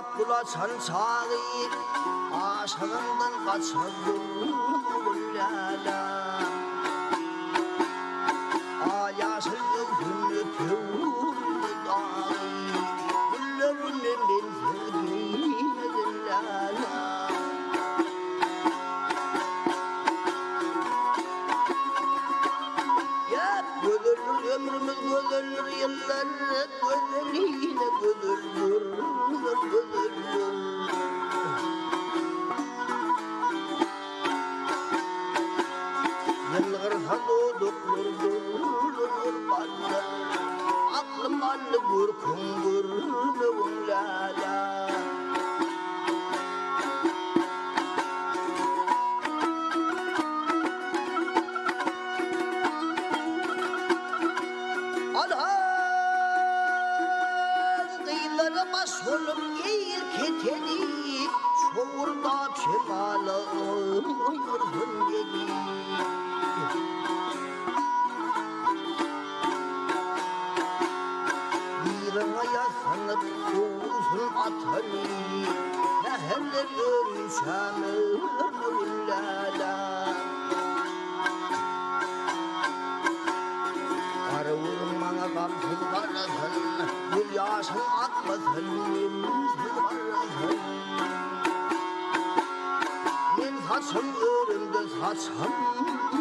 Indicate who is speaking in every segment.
Speaker 1: Kulaçan çağır aşağından kaçırdım lala Ayaşıl günlü tevurlu dağı Güllerinin ben sevdiğine lala Gödürür ömrümüz gödürür yıllar Gödürüyle gödürür Yılgırsa doğduk durdur ballar Aklım ballı gürküngür lala Başvolup eğil keteni Çoğurda çemalım yorgun dedi Birine yasanıp uzun atanı Neherler görüşemir lala Arı vurmana gamsız karasın Gül yaşın atmasın Nemsiz karasın Men saçım örümde saçım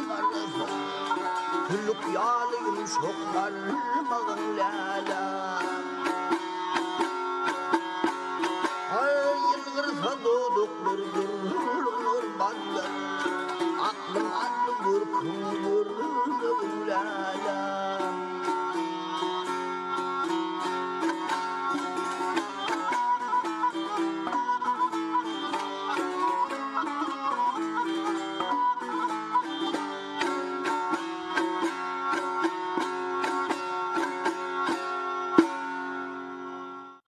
Speaker 1: karasın Küllük yalıyım şoklar bağın lala